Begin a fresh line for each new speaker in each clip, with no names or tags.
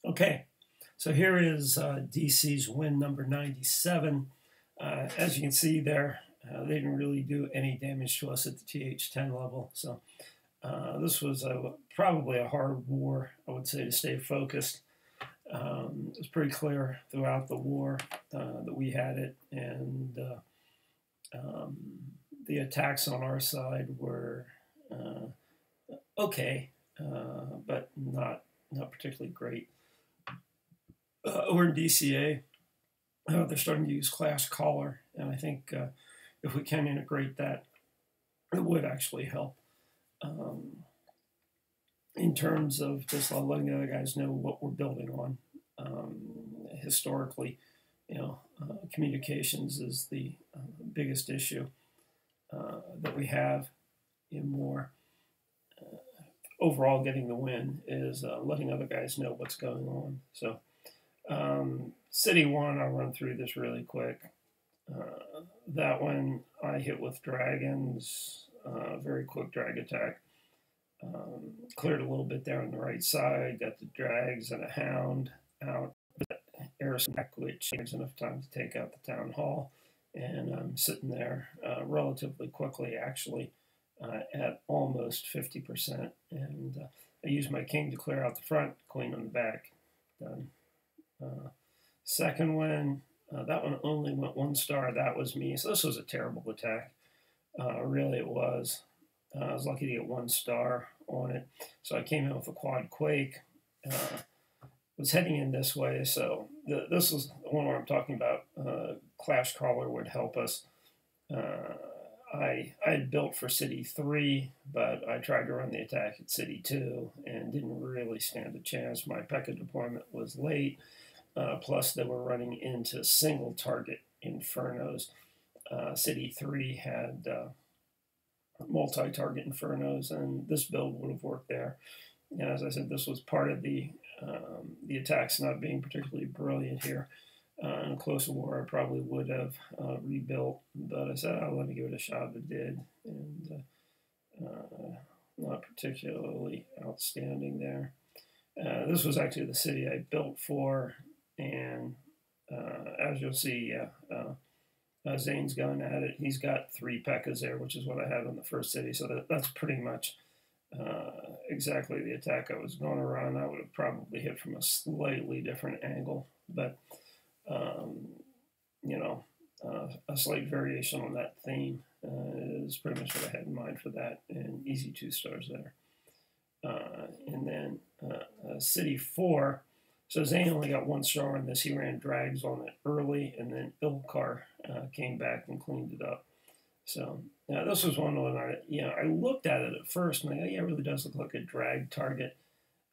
Okay, so here is DC's win number 97. As you can see there, they didn't really do any damage to us at the TH10 level. So this was probably a hard war, I would say, to stay focused. It was pretty clear throughout the war that we had it, and um, the attacks on our side were okay, but not particularly great. Over in DCA, they're starting to use Clash Caller, and I think if we can integrate that, it would actually help in terms of just letting the other guys know what we're building on. Historically, communications is the biggest issue that we have in war. Overall, getting the win is letting other guys know what's going on. So, City 1, I'll run through this really quick. That one I hit with dragons, very quick drag attack. Cleared a little bit there on the right side, got the drags and a hound out. Aerosmith, which gives enough time to take out the town hall. And I'm sitting there relatively quickly, actually, at almost 50%. And I use my king to clear out the front, queen on the back. Done. Second one, that one only went 1 star. That was me. So this was a terrible attack. Really, it was. I was lucky to get 1 star on it. So I came in with a quad quake. Was heading in this way. So this is the one where I'm talking about Clash Caller would help us. I had built for City 3, but I tried to run the attack at City 2 and didn't really stand a chance. My P.E.K.K.A deployment was late. Plus, they were running into single target infernos. City 3 had multi-target infernos, and this build would have worked there. And as I said, this was part of the attacks not being particularly brilliant here. In a closer war, I probably would have rebuilt, but I said, let me give it a shot. It did, and not particularly outstanding there. This was actually the city I built for, and as you'll see, Zane's going at it. He's got 3 P.E.K.K.As there, which is what I had on the first city, so that's pretty much exactly the attack I was going to run. I would have probably hit from a slightly different angle, but a slight variation on that theme is pretty much what I had in mind for that, and easy 2 stars there. And then City 4, so Zane only got 1 star on this. He ran drags on it early, and then Ilkar came back and cleaned it up. So this was one where I looked at it at first, and it really does look like a drag target.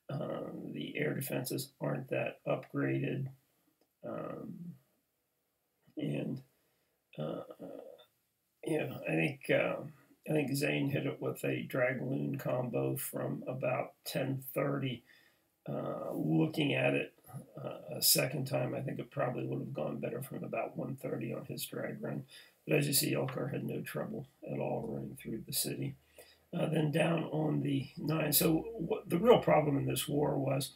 The air defenses aren't that upgraded, and I think Zane hit it with a Dragloon combo from about 10:30. Looking at it a second time, I think it probably would have gone better from about 1:30 on his drag run. But as you see, Elkar had no trouble at all running through the city. Then down on the 9. So the real problem in this war was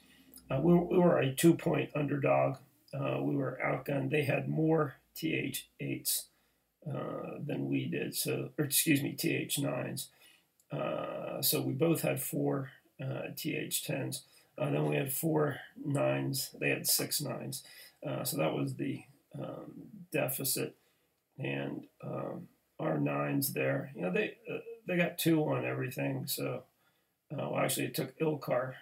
we were a 2-point underdog. We were outgunned. They had more TH8s than we did. TH9s. So we both had 4 TH10s. Then we had 4 9s. They had 6 9s. So that was the deficit. And our 9s there, they got 2 on everything. So actually, it took Ilkar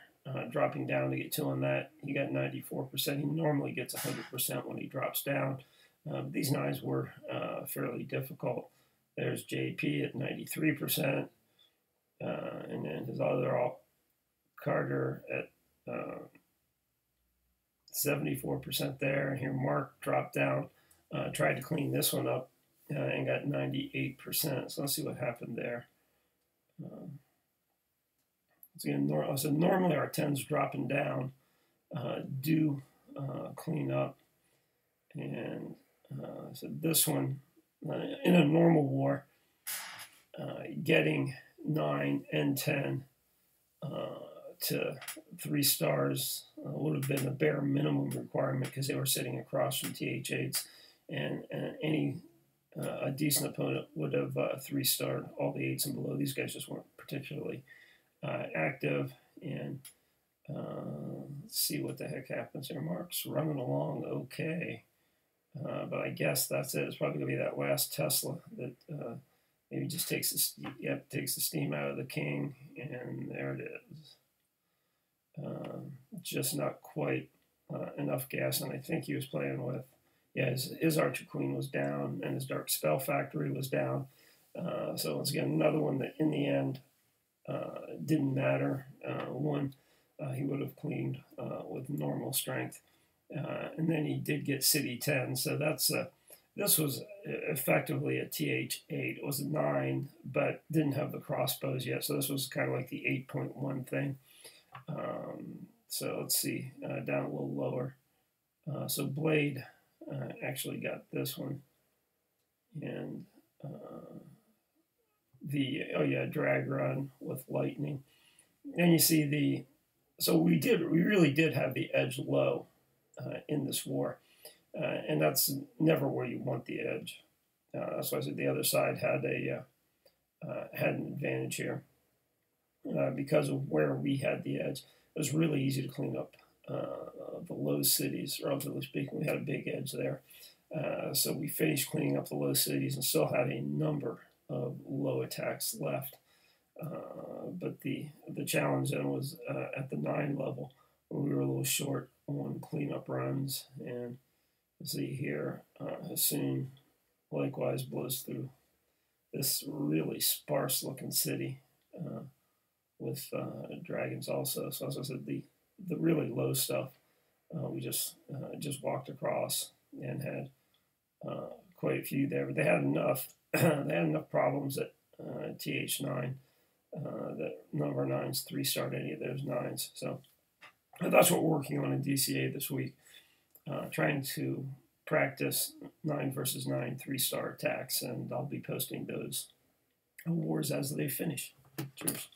dropping down to get 2 on that. He got 94%. He normally gets 100% when he drops down. These 9s were fairly difficult. There's JP at 93%, and then his other Carter at 74% there. And here Mark dropped down, tried to clean this one up, and got 98%. So let's see what happened there. So normally our 10s dropping down do clean up. And so this one, in a normal war, getting 9 and 10 to 3 stars would have been the bare minimum requirement because they were sitting across from TH8s, and any a decent opponent would have 3-starred all the 8s and below. These guys just weren't particularly active, and let's see what the heck happens here. Mark's running along okay, but I guess that's it. It's probably going to be that last Tesla that maybe just takes the steam out of the king, and there it is. Just not quite enough gas, and I think he was playing with, yeah, his Archer Queen was down, and his Dark Spell Factory was down. So once again, another one that in the end didn't matter. One he would have cleaned with normal strength, and then he did get City 10. So that's this was effectively a TH8. It was a 9, but didn't have the crossbows yet. So this was kind of like the 8.1 thing. So let's see, down a little lower. So Blade actually got this one, and drag run with lightning. And you see so we really did have the edge low in this war, and that's never where you want the edge. That's why I said the other side had an advantage here because of where we had the edge. It was really easy to clean up the low cities, relatively speaking. We had a big edge there. So we finished cleaning up the low cities and still had a number of low attacks left. But the challenge then was at the 9 level, when we were a little short on cleanup runs. And see here, Hassoon likewise blows through this really sparse looking city with dragons also. So as I said, the really low stuff we just walked across and had quite a few there, but they had enough. They had enough problems at TH9 that none of our 9s 3-starred any of those 9s. So that's what we're working on in DCA this week, trying to practice 9 versus 9 3-star attacks, and I'll be posting those wars as they finish. Cheers.